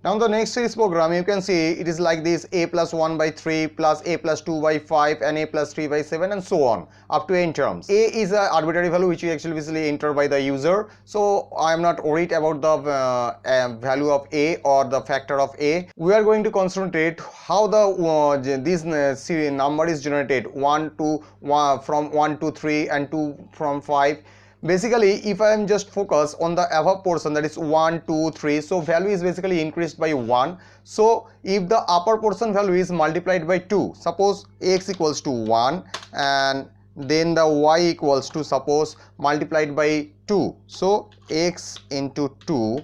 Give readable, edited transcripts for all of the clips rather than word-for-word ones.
Now the next series program, you can see it is like this: a plus 1 by 3 plus a plus 2 by 5 and a plus 3 by 7 and so on up to n terms. A is an arbitrary value which we actually basically enter by the user, so I am not worried about the value of a or the factor of a. We are going to concentrate how the this number is generated: 1 to 1 from 1 to 3 and 2 from 5. Basically, if I am just focus on the above portion, that is 1 2 3, so value is basically increased by 1. So if the upper portion value is multiplied by 2, suppose x equals to 1 and then the y equals to, suppose, multiplied by 2, so x into 2.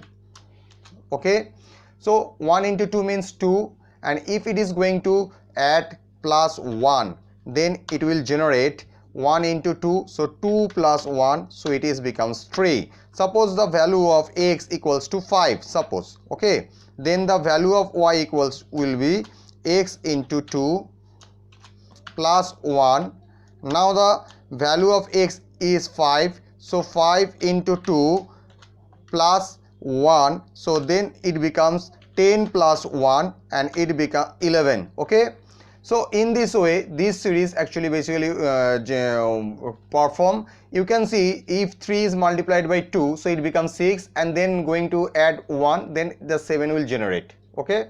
Okay, so 1 into 2 means 2, and if it is going to add plus 1, then it will generate 1 into 2, so 2 plus 1, so it is becomes 3. Suppose the value of x equals to 5, suppose. Okay, then the value of y equals will be x into 2 plus 1. Now the value of x is 5, so 5 into 2 plus 1, so then it becomes 10 plus 1 and it becomes 11. Okay, so in this way this series actually basically perform. You can see if 3 is multiplied by 2, so it becomes 6, and then going to add 1, then the 7 will generate. Okay,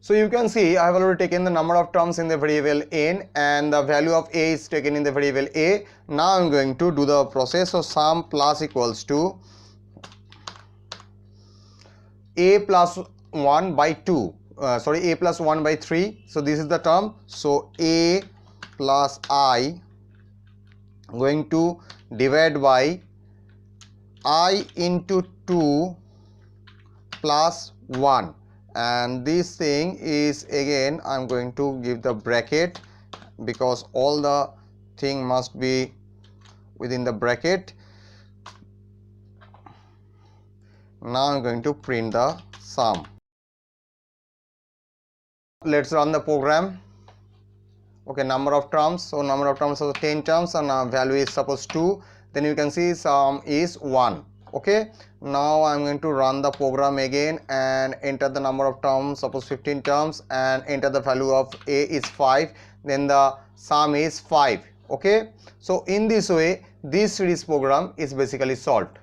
so you can see I have already taken the number of terms in the variable n and the value of a is taken in the variable a. Now I am going to do the process of sum plus equals to a plus 1 by 2, a plus 1 by 3, so this is the term. So a plus I going to divide by I into 2 plus 1, and this thing is, again I am going to give the bracket because all the thing must be within the bracket. Now I am going to print the sum. Let's run the program. Okay, number of terms, so number of terms are 10 terms and value is suppose 2. Then you can see sum is 1. Okay, now I am going to run the program again and enter the number of terms, suppose 15 terms, and enter the value of a is 5, then the sum is 5. Okay, so in this way this series program is basically solved.